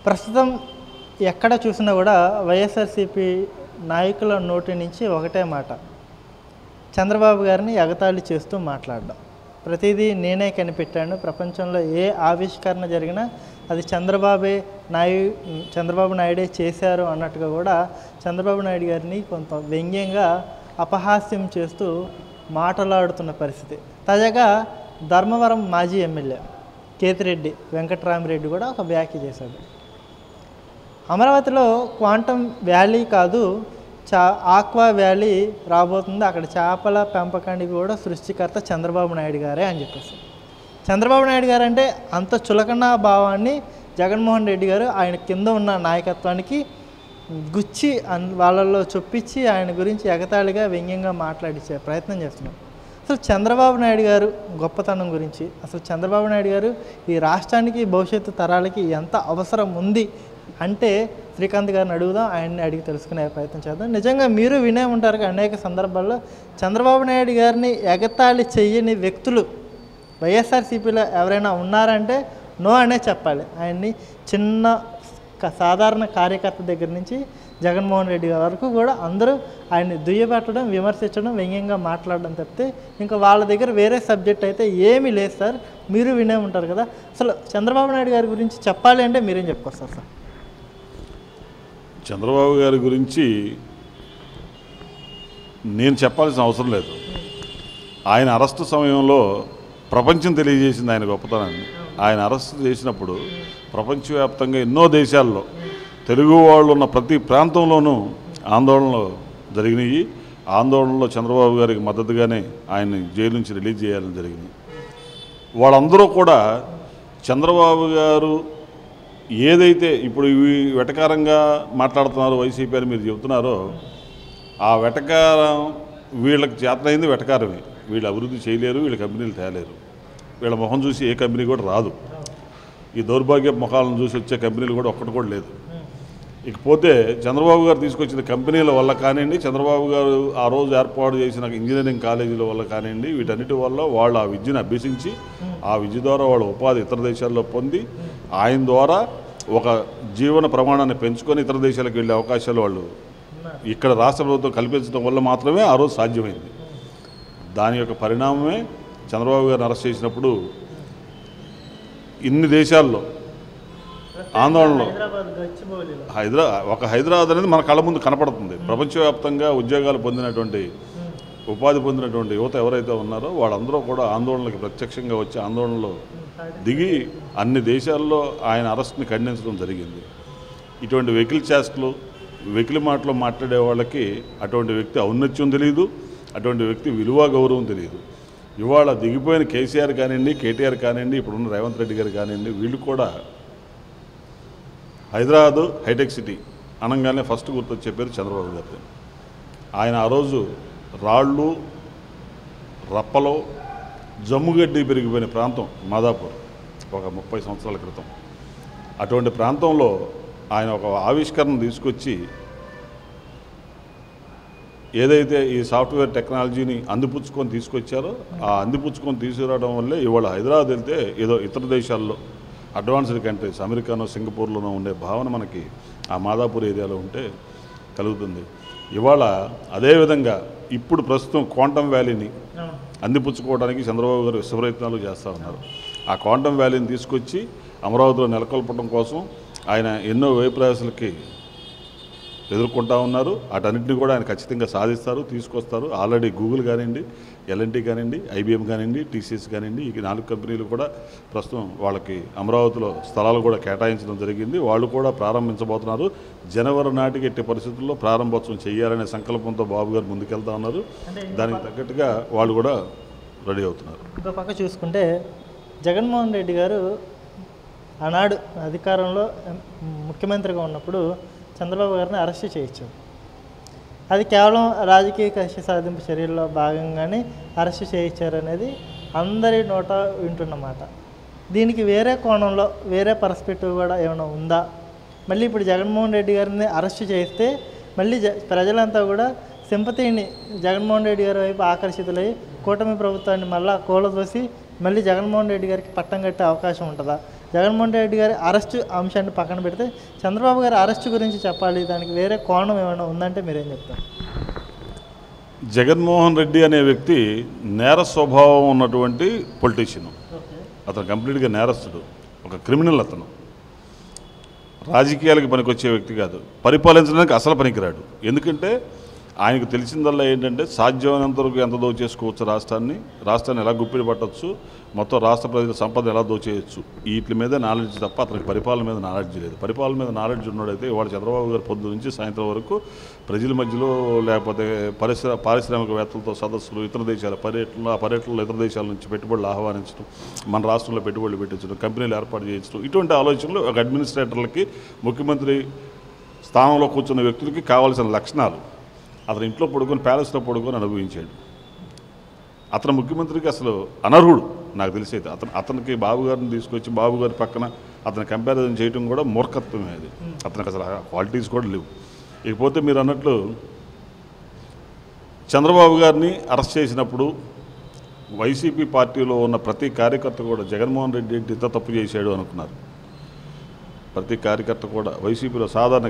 ప్రస్తుతం ఎక్కడ చూసినా కూడా వైఎస్ఆర్సీపీ నాయకుల నోటి నుంచి ఒకటే మాట, చంద్రబాబు గారిని ఎగతాళి చేస్తూ మాట్లాడడం. ప్రతిదీ నేనే కనిపెట్టాను, ప్రపంచంలో ఏ ఆవిష్కరణ జరిగినా అది చంద్రబాబు నాయుడే చేశారు అన్నట్టుగా కూడా చంద్రబాబు నాయుడు గారిని కొంత వ్యంగ్యంగా అపహాస్యం చేస్తూ మాట్లాడుతున్న పరిస్థితి. తాజాగా ధర్మవరం మాజీ ఎమ్మెల్యే కేతిరెడ్డి వెంకట్రామరెడ్డి కూడా ఒక వ్యాఖ్య చేశాడు. అమరావతిలో క్వాంటమ్ వ్యాలీ కాదు, ఆక్వా వ్యాలీ రాబోతుంది, అక్కడ చేపల పెంపకానికి కూడా సృష్టికర్త చంద్రబాబు నాయుడు గారే అని చెప్పేసి. చంద్రబాబు నాయుడు గారు అంటే అంత చులకన భావాన్ని జగన్మోహన్ రెడ్డి గారు ఆయన కింద ఉన్న నాయకత్వానికి గుచ్చి వాళ్ళల్లో చొప్పించి ఆయన గురించి ఎగతాళిగా వ్యంగ్యంగా మాట్లాడించే ప్రయత్నం చేస్తున్నారు. అసలు చంద్రబాబు నాయుడు గారు గొప్పతనం గురించి, అసలు చంద్రబాబు నాయుడు గారు ఈ రాష్ట్రానికి భవిష్యత్తు తరాలకి ఎంత అవసరం ఉంది అంటే శ్రీకాంత్ గారిని అడుగుదాం, ఆయన్ని అడిగి తెలుసుకునే ప్రయత్నం చేద్దాం. నిజంగా మీరు వినే ఉంటారు అనేక సందర్భాల్లో చంద్రబాబు నాయుడు గారిని ఎగతాళి చెయ్యని వ్యక్తులు వైఎస్ఆర్సీపీలో ఎవరైనా ఉన్నారంటే నో అనే చెప్పాలి. ఆయన్ని చిన్న సాధారణ కార్యకర్త దగ్గర నుంచి జగన్మోహన్ రెడ్డి గారి వరకు కూడా అందరూ ఆయన్ని దుయ్యబెట్టడం, విమర్శించడం, వ్యంగ్యంగా మాట్లాడడం తప్పితే ఇంకా వాళ్ళ దగ్గర వేరే సబ్జెక్ట్ అయితే ఏమీ లేదు సార్. మీరు వినే ఉంటారు కదా. అసలు చంద్రబాబు నాయుడు గారి గురించి చెప్పాలి అంటే మీరేం చెప్పుకోస్తారు సార్? చంద్రబాబు గారి గురించి నేను చెప్పాల్సిన అవసరం లేదు. ఆయన అరెస్టు సమయంలో ప్రపంచం తెలియజేసింది ఆయన గొప్పతనాన్ని. ఆయన అరెస్టు చేసినప్పుడు ప్రపంచవ్యాప్తంగా ఎన్నో దేశాల్లో తెలుగు వాళ్ళు ఉన్న ప్రతి ప్రాంతంలోనూ ఆందోళనలు జరిగినాయి. ఆందోళనలో చంద్రబాబు గారికి మద్దతుగానే ఆయన్ని జైలు నుంచి రిలీజ్ చేయాలని జరిగింది. వాళ్ళందరూ కూడా చంద్రబాబు గారు ఏదైతే ఇప్పుడు ఇవి వెటకారంగా మాట్లాడుతున్నారో వైసీపీ అని మీరు చెబుతున్నారో, ఆ వెటకారం వీళ్ళకి చేతనైంది వెటకారమే. వీళ్ళు అభివృద్ధి చేయలేరు, వీళ్ళ కంపెనీలు తేలేరు, వీళ్ళ మొహం చూసి ఏ కంపెనీ కూడా రాదు. ఈ దౌర్భాగ్య మొఖాలను చూసి వచ్చే కంపెనీలు కూడా ఒక్కటి కూడా లేదు. ఇకపోతే చంద్రబాబు గారు తీసుకొచ్చిన కంపెనీల వల్ల కానివ్వండి, చంద్రబాబు గారు ఆ రోజు ఏర్పాటు చేసిన ఇంజనీరింగ్ కాలేజీల వల్ల కానివ్వండి, వీటన్నిటి వల్ల వాళ్ళు ఆ విద్యను అభ్యసించి ఆ విద్య ద్వారా వాళ్ళ ఉపాధి ఇతర దేశాల్లో పొంది ఆయన ద్వారా ఒక జీవన ప్రమాణాన్ని పెంచుకొని ఇతర దేశాలకు వెళ్ళే అవకాశాలు వాళ్ళు ఇక్కడ రాష్ట్ర ప్రభుత్వం కల్పించడం వల్ల మాత్రమే ఆ రోజు సాధ్యమైంది. దాని యొక్క పరిణామమే చంద్రబాబు గారిని అరెస్ట్ చేసినప్పుడు ఇన్ని దేశాల్లో ఆందోళనలో హైదరాబాద్ అనేది మన కళ్ళ ముందు కనపడుతుంది. ప్రపంచవ్యాప్తంగా ఉద్యోగాలు పొందినటువంటి, ఉపాధి పొందినటువంటి యువత ఎవరైతే ఉన్నారో వాళ్ళందరూ కూడా ఆందోళనకి ప్రత్యక్షంగా వచ్చి ఆందోళనలో దిగి అన్ని దేశాల్లో ఆయన అరెస్ట్ని ఖండించడం జరిగింది. ఇటువంటి వెకిలి చేష్టలు, వెకిలి మాటలు మాట్లాడే వాళ్ళకి అటువంటి వ్యక్తి ఔన్నత్యం తెలియదు, అటువంటి వ్యక్తి విలువ గౌరవం తెలియదు. ఇవాళ దిగిపోయిన కేసీఆర్ కానివ్వండి, కేటీఆర్ కానివ్వండి, ఇప్పుడున్న రేవంత్ రెడ్డి గారు కానివ్వండి, వీళ్ళు కూడా హైదరాబాద్ హైటెక్ సిటీ అనగానే ఫస్ట్ గుర్తొచ్చే పేరు చంద్రబాబు గారు. ఆయన ఆ రోజు రాళ్ళు రప్పలో జమ్ముగడ్డి పెరిగిపోయిన ప్రాంతం మాదాపూర్ ఒక 30 సంవత్సరాల క్రితం. అటువంటి ప్రాంతంలో ఆయన ఒక ఆవిష్కరణ తీసుకొచ్చి ఏదైతే ఈ సాఫ్ట్వేర్ టెక్నాలజీని అందిపుచ్చుకొని తీసుకొచ్చారో ఆ అందిపుచ్చుకొని తీసుకురావడం వల్లే ఇవాళ హైదరాబాద్ వెళ్తే ఏదో ఇతర దేశాల్లో అడ్వాన్స్డ్ కంట్రీస్ అమెరికానో సింగపూర్లోనో ఉండే భావన మనకి ఆ మాదాపూర్ ఏరియాలో ఉంటే కలుగుతుంది. ఇవాళ అదేవిధంగా ఇప్పుడు ప్రస్తుతం క్వాంటమ్ వ్యాలీని అందిపుచ్చుకోవడానికి చంద్రబాబు గారు విశ్వప్రయత్నాలు చేస్తూ ఉన్నారు. ఆ క్వాంటమ్ వ్యాలీని తీసుకొచ్చి అమరావతిలో నెలకొల్పడం కోసం ఆయన ఎన్నో వ్యయప్రయాసాలకి ఎదుర్కొంటూ ఉన్నారు. వాటన్నింటినీ కూడా ఆయన ఖచ్చితంగా సాధిస్తారు, తీసుకొస్తారు. ఆల్రెడీ గూగుల్ కానివ్వండి, ఎల్ఎన్టీ కానివ్వండి, ఐబీఎం కానివ్వండి, టీసీఎస్ కానివ్వండి, ఈ 4 కంపెనీలు కూడా ప్రస్తుతం వాళ్ళకి అమరావతిలో స్థలాలు కూడా కేటాయించడం జరిగింది. వాళ్ళు కూడా ప్రారంభించబోతున్నారు. జనవరి నాటికి ఎట్టి పరిస్థితుల్లో ప్రారంభోత్సవం చేయాలనే సంకల్పంతో బాబు గారు ముందుకెళ్తా ఉన్నారు. దానికి తగ్గట్టుగా వాళ్ళు కూడా రెడీ అవుతున్నారు. ఇంకో పక్క చూసుకుంటే జగన్మోహన్ రెడ్డి గారు ఆనాడు అధికారంలో ముఖ్యమంత్రిగా ఉన్నప్పుడు చంద్రబాబు గారిని అరెస్ట్ చేయించారు. అది కేవలం రాజకీయ కక్ష సాధింపు చర్యల్లో భాగంగానే అరెస్ట్ చేయించారనేది అందరి నోట వింటున్నమాట. దీనికి వేరే కోణంలో వేరే పర్స్పెక్టివ్ కూడా ఏమైనా ఉందా? మళ్ళీ ఇప్పుడు జగన్మోహన్ రెడ్డి గారిని అరెస్ట్ చేస్తే మళ్ళీ ప్రజలంతా కూడా సింపతిని జగన్మోహన్ రెడ్డి గారి వైపు ఆకర్షితులై కూటమి ప్రభుత్వాన్ని మళ్ళీ కూలదోసి మళ్ళీ జగన్మోహన్ రెడ్డి గారికి పట్టం కట్టే అవకాశం ఉంటుందా? జగన్మోహన్ రెడ్డి గారి అరెస్టు అంశాన్ని పక్కన పెడితే చంద్రబాబు గారి అరెస్టు గురించి చెప్పాలి, దానికి వేరే కోణం ఏమైనా ఉందంటే మీరేం చెప్తారు? జగన్మోహన్ రెడ్డి అనే వ్యక్తి నేర స్వభావం ఉన్నటువంటి పొలిటీషియన్. అతను కంప్లీట్గా నేరస్తుడు, ఒక క్రిమినల్. అతను రాజకీయాలకు పనికొచ్చే వ్యక్తి కాదు, పరిపాలించడానికి అసలు పనికిరాడు. ఎందుకంటే ఆయనకు తెలిసిందల్లా ఏంటంటే సాధ్యమైనంత వరకు ఎంత దోచేసుకోవచ్చు రాష్ట్రాన్ని ఎలా గుప్పిడి పట్టవచ్చు, మొత్తం రాష్ట్ర ప్రజల సంపద ఎలా దోచేయచ్చు, వీటి మీద నాలెడ్జ్ తప్ప అతనికి పరిపాలన మీద నాలెడ్జ్ లేదు. పరిపాలన మీద నాలెడ్జ్ ఉన్నాడైతే ఇవాళ చంద్రబాబు గారు పొద్దు నుంచి సాయంత్రం వరకు ప్రజల మధ్యలో లేకపోతే పారిశ్రామికవేత్తలతో సదస్సులు, ఇతర దేశాల పర్యటనలో ఇతర దేశాల నుంచి పెట్టుబడులు ఆహ్వానించడం, మన రాష్ట్రంలో పెట్టుబడులు పెట్టించడం, కంపెనీలు ఏర్పాటు చేయించడం, ఇటువంటి ఆలోచనలు ఒక అడ్మినిస్ట్రేటర్లకి, ముఖ్యమంత్రి స్థానంలో కూర్చున్న వ్యక్తులకి కావాల్సిన లక్షణాలు. అతను ఇంట్లో పడుకొని ప్యాలెస్లో పడుకొని అనుభవించాడు. అతను ముఖ్యమంత్రికి అసలు అనర్హుడు నాకు తెలిసి. అయితే అతనికి బాబు గారిని తీసుకొచ్చి బాబు గారి పక్కన అతను కంపారిజన్ చేయడం కూడా మూర్ఖత్వమే. అది అతనికి అసలు క్వాలిటీస్ కూడా లేవు. ఇకపోతే మీరు అన్నట్లు చంద్రబాబు గారిని అరెస్ట్ చేసినప్పుడు వైసీపీ పార్టీలో ఉన్న ప్రతి కార్యకర్త కూడా జగన్మోహన్ రెడ్డి ఇంత తప్పు చేశాడు అనుకున్నారు. ప్రతి కార్యకర్త కూడా వైసీపీలో సాధారణ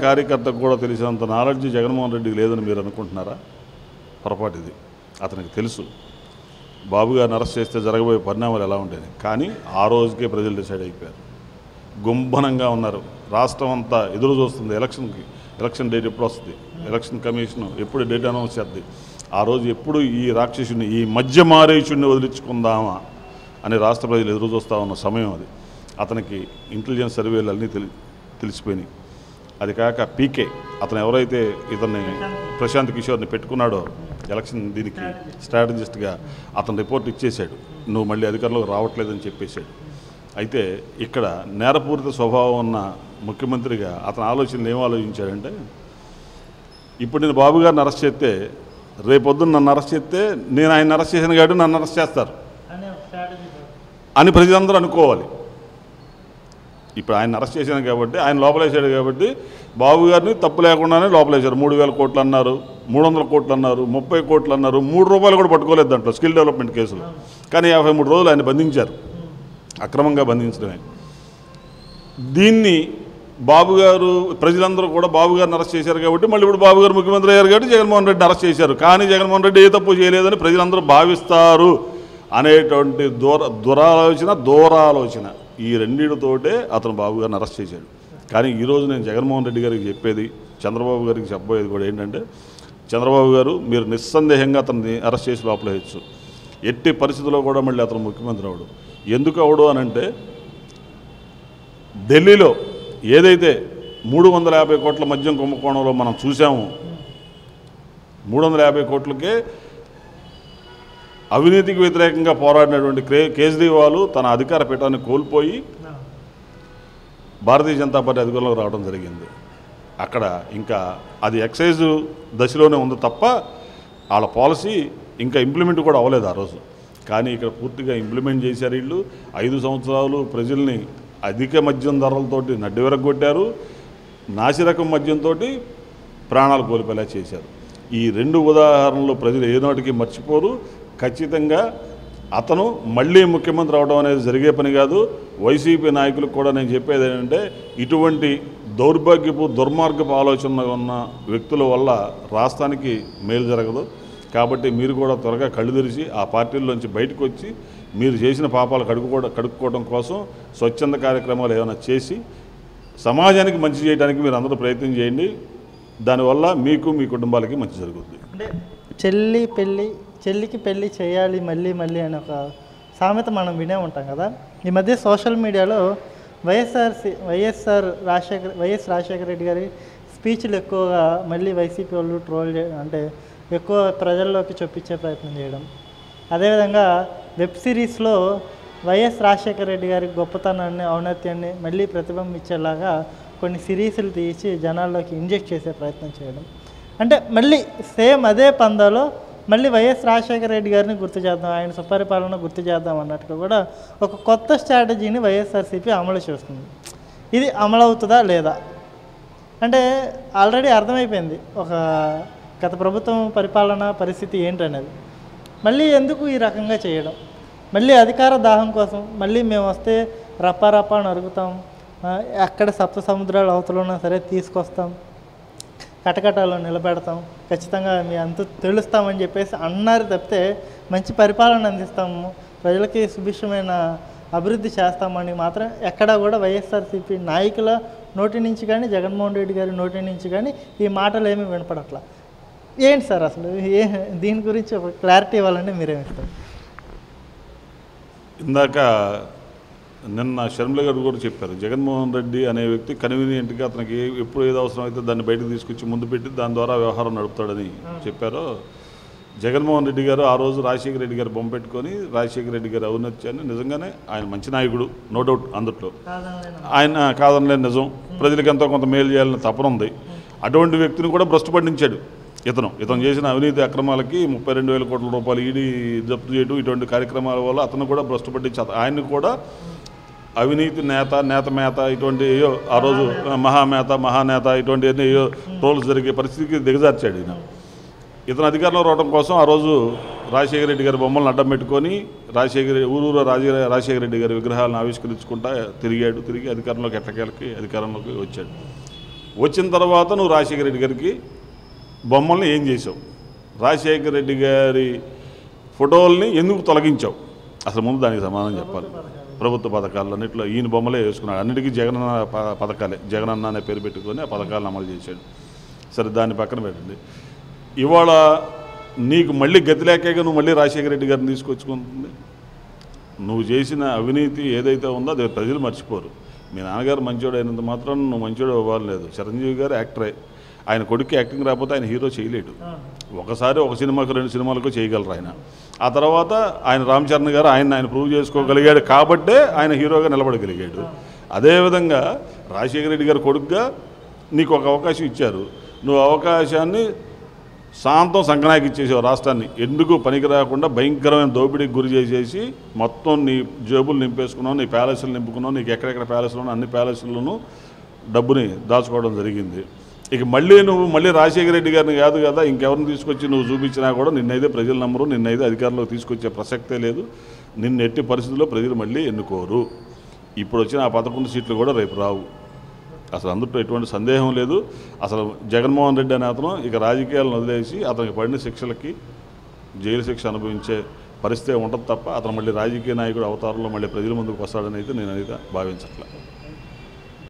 కార్యకర్తకు కూడా తెలిసినంత నాలెడ్జ్ జగన్మోహన్ రెడ్డికి లేదని మీరు అనుకుంటున్నారా? పొరపాటు ఇది. అతనికి తెలుసు బాబు గారిని అరెస్ట్ చేస్తే జరగబోయే పరిణామాలు ఎలా ఉండేది. కానీ ఆ రోజుకే ప్రజలు డిసైడ్ అయిపోయారు, గుంభనంగా ఉన్నారు. రాష్ట్రం అంతా ఎదురు చూస్తుంది ఎలక్షన్ డేట్ ఎప్పుడు వస్తుంది, ఎలక్షన్ కమిషన్ ఎప్పుడు డేట్ అనౌన్స్ చేస్తుంది, ఆ రోజు ఎప్పుడు ఈ రాక్షసుని, ఈ మధ్య మారేషుడిని వదిలించుకుందామా అని రాష్ట్ర ప్రజలు ఎదురు చూస్తూ ఉన్న సమయం అది. అతనికి ఇంటెలిజెన్స్ సర్వేలు అన్నీ తెలిసిపోయినాయి. అది కాక పీకే అతను ఎవరైతే ఇతన్ని ప్రశాంత్ కిషోర్ని పెట్టుకున్నాడో ఎలక్షన్ దీనికి స్ట్రాటజిస్ట్గా, అతను రిపోర్ట్ ఇచ్చేశాడు, నువ్వు మళ్ళీ అధికారంలోకి రావట్లేదని చెప్పేశాడు. అయితే ఇక్కడ నేరపూరిత స్వభావం ఉన్న ముఖ్యమంత్రిగా అతని ఆలోచనలు ఏం ఆలోచించాడంటే, ఇప్పుడు నేను బాబు గారిని అరెస్ట్ చేస్తే రేపొద్దున నన్ను అరెస్ట్ చేస్తే నేను ఆయన అరెస్ట్ చేశాను కాబట్టి నన్ను అరెస్ట్ చేస్తారు అని ప్రజలందరూ అనుకోవాలి. ఇప్పుడు ఆయన అరెస్ట్ చేశాను కాబట్టి, ఆయన లోపలేశాడు కాబట్టి బాబు గారిని తప్పు లేకుండానే లోపలేశారు. 3,000 కోట్లు అన్నారు, 300 కోట్లు అన్నారు, 30 కోట్లు అన్నారు, ₹3 కూడా పట్టుకోలేదు దాంట్లో స్కిల్ డెవలప్మెంట్ కేసులు. కానీ 53 రోజులు ఆయన బంధించారు, అక్రమంగా బంధించడమే. దీన్ని బాబు గారు ప్రజలందరూ కూడా బాబు గారిని అరెస్ట్ చేశారు కాబట్టి మళ్ళీ ఇప్పుడు బాబు గారు ముఖ్యమంత్రి అయ్యారు కాబట్టి జగన్మోహన్ రెడ్డిని అరెస్ట్ చేశారు. కానీ జగన్మోహన్ రెడ్డి ఏ తప్పు చేయలేదని ప్రజలందరూ భావిస్తారు అనేటువంటి దూరాలోచన ఈ రెండింటితోటే అతను బాబు గారిని అరెస్ట్ చేశాడు. కానీ ఈరోజు నేను జగన్మోహన్ రెడ్డి గారికి చెప్పేది, చంద్రబాబు గారికి చెప్పబోయేది కూడా ఏంటంటే, చంద్రబాబు గారు మీరు నిస్సందేహంగా అతన్ని అరెస్ట్ చేసి లోపలేయచ్చు. ఎట్టి పరిస్థితుల్లో కూడా మళ్ళీ అతను ముఖ్యమంత్రి అవడు. ఎందుకు అవడు అనంటే, ఢిల్లీలో ఏదైతే 350 కోట్ల మద్యం కుంభకోణంలో మనం చూసాము, 350 కోట్లకే అవినీతికి వ్యతిరేకంగా పోరాడినటువంటి కేజ్రీవాల్ తన అధికార పీఠాన్ని కోల్పోయి భారతీయ జనతా పార్టీ అధికారంలోకి రావడం జరిగింది. అక్కడ ఇంకా అది ఎక్సైజ్ దశలోనే ఉంది తప్ప వాళ్ళ పాలసీ ఇంకా ఇంప్లిమెంట్ కూడా అవ్వలేదు ఆ రోజు. కానీ ఇక్కడ పూర్తిగా ఇంప్లిమెంట్ చేశారు. వీళ్ళు 5 సంవత్సరాలు ప్రజల్ని అధిక మద్యం ధరలతోటి నడ్డివెరగొట్టారు, నాసిరకం మద్యంతో ప్రాణాలు కోల్పోయేలా చేశారు. ఈ 2 ఉదాహరణలు ప్రజలు ఏనాటికి మర్చిపోరు. ఖచ్చితంగా అతను మళ్ళీ ముఖ్యమంత్రి అవడం అనేది జరిగే పని కాదు. వైసీపీ నాయకులకు కూడా నేను చెప్పేది ఏంటంటే, ఇటువంటి దుర్మార్గపు ఆలోచన ఉన్న వ్యక్తుల వల్ల రాష్ట్రానికి మేలు జరగదు. కాబట్టి మీరు కూడా త్వరగా కళ్ళు తెరిచి ఆ పార్టీల్లోంచి బయటకు వచ్చి మీరు చేసిన పాపాలు కడుక్కోవడం కోసం స్వచ్ఛంద కార్యక్రమాలు ఏమైనా చేసి సమాజానికి మంచి చేయడానికి మీరు అందరూ ప్రయత్నం చేయండి. దానివల్ల మీకు మీ కుటుంబాలకి మంచి జరుగుతుంది. అంటే చెల్లికి పెళ్ళి చేయాలి మళ్ళీ అనే ఒక సామెత మనం వినే ఉంటాం కదా. ఈ మధ్య సోషల్ మీడియాలో వైఎస్ రాజశేఖర రెడ్డి గారి స్పీచ్లు ఎక్కువగా మళ్ళీ వైసీపీ వాళ్ళు ట్రోల్ అంటే ఎక్కువ ప్రజల్లోకి చొప్పించే ప్రయత్నం చేయడం, అదేవిధంగా వెబ్ సిరీస్లో వైఎస్ రాజశేఖర రెడ్డి గారి గొప్పతనాన్ని, ఔన్నత్యాన్ని మళ్ళీ ప్రతిబింబించేలాగా కొన్ని సిరీస్లు తీసి జనాల్లోకి ఇంజెక్ట్ చేసే ప్రయత్నం చేయడం, అంటే మళ్ళీ సేమ్ అదే పందాలో మళ్ళీ వైఎస్ రాజశేఖర రెడ్డి గారిని గుర్తు చేద్దాం, ఆయన సుపరిపాలన గుర్తు చేద్దాం అన్నట్టుగా కూడా ఒక కొత్త స్ట్రాటజీని వైఎస్ఆర్సీపీ అమలు చేస్తుంది. ఇది అమలవుతుందా లేదా అంటే ఆల్రెడీ అర్థమైపోయింది ఒక గత ప్రభుత్వం పరిపాలన పరిస్థితి ఏంటనేది. మళ్ళీ ఎందుకు ఈ రకంగా చేయడం? మళ్ళీ అధికార దాహం కోసం మళ్ళీ మేము వస్తే రప్పా రప్పా అని అరుగుతాం, ఎక్కడ సప్త సముద్రాలు అవతల ఉన్నా సరే తీసుకొస్తాం, కటకటాల్లో నిలబెడతాం, ఖచ్చితంగా మీ అంత తెలుస్తామని చెప్పేసి అన్నారు తప్పితే మంచి పరిపాలన అందిస్తాము, ప్రజలకి సుభిక్షమైన అభివృద్ధి చేస్తామని మాత్రం ఎక్కడా కూడా వైఎస్ఆర్సీపీ నాయకుల నోటి నుంచి కానీ జగన్మోహన్ రెడ్డి గారి నోటి నుంచి కానీ ఈ మాటలు ఏమీ వినపడట్లా. ఏంటి సార్ అసలు దీని గురించి ఒక క్లారిటీ ఇవ్వాలంటే మీరేమిస్తారు? ఇందాక నిన్న షర్మిల గారు కూడా చెప్పారు, జగన్మోహన్ రెడ్డి అనే వ్యక్తి కన్వీనియంట్గా అతనికి ఎప్పుడు ఏది అవసరం అయితే దాన్ని బయటకు తీసుకొచ్చి ముందు పెట్టి దాని ద్వారా వ్యవహారం నడుపుతాడని చెప్పారో, జగన్మోహన్ రెడ్డి గారు ఆ రోజు రాజశేఖర రెడ్డి గారు బొమ్మ పెట్టుకొని రాజశేఖర రెడ్డి గారు ఔన్నత్యాన్ని నిజంగానే ఆయన మంచి నాయకుడు, నో డౌట్ అందుట్లో, ఆయన కాదనలేని నిజం, ప్రజలకు ఎంతో కొంత మేలు చేయాలని తపన ఉంది. అటువంటి వ్యక్తిని కూడా భ్రష్టు పట్టించాడు ఇతను చేసిన అవినీతి అక్రమాలకి 32,000 కోట్ల రూపాయలు ఈడీ జప్తు చేయడం, ఇటువంటి కార్యక్రమాల వల్ల అతను కూడా భ్రష్టు పట్టించి ఆయన్ని కూడా అవినీతి నేత ఇటువంటి ఏయో ఆ రోజు మహానేత ఇటువంటివన్నీ ఏయో ట్రోల్స్ జరిగే పరిస్థితికి దిగజార్చాడు ఈయన. ఇతను అధికారంలో రావడం కోసం ఆ రోజు రాజశేఖర రెడ్డి గారి బొమ్మలను అడ్డం పెట్టుకొని ఊరూరు రాజశేఖర రెడ్డి గారి విగ్రహాలను ఆవిష్కరించుకుంటా తిరిగి అధికారంలోకి అధికారంలోకి వచ్చాడు. వచ్చిన తర్వాత నువ్వు రాజశేఖర రెడ్డి గారికి బొమ్మల్ని ఏం చేసావు, రాజశేఖర రెడ్డి గారి ఫోటోల్ని ఎందుకు తొలగించావు, అసలు ముందు దానికి సమాధానం చెప్పాలి. ప్రభుత్వ పథకాలు అన్నింటిలో ఈయన బొమ్మలే వేసుకున్నాడు, అన్నిటికీ జగనన్న పథకాలే, జగనన్న అనే పేరు పెట్టుకొని ఆ పథకాలను అమలు చేశాడు. సరే దాన్ని పక్కన పెట్టండి. ఇవాళ నీకు మళ్ళీ గతి లేకగా నువ్వు మళ్ళీ రాజశేఖర రెడ్డి గారిని తీసుకొచ్చుకుంటుంది. నువ్వు చేసిన అవినీతి ఏదైతే ఉందో అది ప్రజలు మర్చిపోరు. మీ నాన్నగారు మంచోడు అయినంత మాత్రం నువ్వు మంచోడు అవ్వలేదు. చిరంజీవి గారు యాక్టరే, ఆయన కొడుకు యాక్టింగ్ రాకపోతే ఆయన హీరో చేయలేడు. ఒకసారి ఒక సినిమాకు 2 సినిమాలకు చేయగలరు ఆయన. ఆ తర్వాత ఆయన రామ్ చరణ్ గారు ఆయన ప్రూవ్ చేసుకోగలిగాడు కాబట్టే ఆయన హీరోగా నిలబడగలిగాడు. అదేవిధంగా రాజశేఖర రెడ్డి గారు కొడుకుగా నీకు ఒక అవకాశం ఇచ్చారు, నువ్వు అవకాశాన్ని శాంతం సంకనాకి ఇచ్చేసావు. రాష్ట్రాన్ని ఎందుకు పనికి రాకుండా భయంకరమైన దోపిడీకి గురి చేసేసి మొత్తం నీ జేబులు నింపేసుకున్నావు, నీ ప్యాలెస్లు నింపుకున్నావు, నీకు ఎక్కడెక్కడ ప్యాలెస్లు ఉన్నావు అన్ని ప్యాలెస్లను డబ్బుని దాచుకోవడం జరిగింది. ఇక మళ్ళీ రాజశేఖర రెడ్డి గారిని కాదు కదా ఇంకెవరిని తీసుకొచ్చి నువ్వు చూపించినా కూడా నిన్నైతే ప్రజలు నమ్మరు, నిన్నైతే అధికారంలోకి తీసుకొచ్చే ప్రసక్తే లేదు, నిన్ను ఎట్టి పరిస్థితుల్లో ప్రజలు మళ్ళీ ఎన్నుకోరు. ఇప్పుడు వచ్చిన ఆ 11 సీట్లు కూడా రేపు రావు, అసలు అందులో ఎటువంటి సందేహం లేదు. అసలు జగన్మోహన్ రెడ్డి అనే అతను ఇక రాజకీయాలను వదిలేసి అతనికి పడిన శిక్షలకి జైలు శిక్ష అనుభవించే పరిస్థితి ఉంటుంది తప్ప అతను మళ్ళీ రాజకీయ నాయకుడు అవతారంలో మళ్ళీ ప్రజల ముందుకు వస్తాడని అయితే నేను అయితే భావించట్లేదు.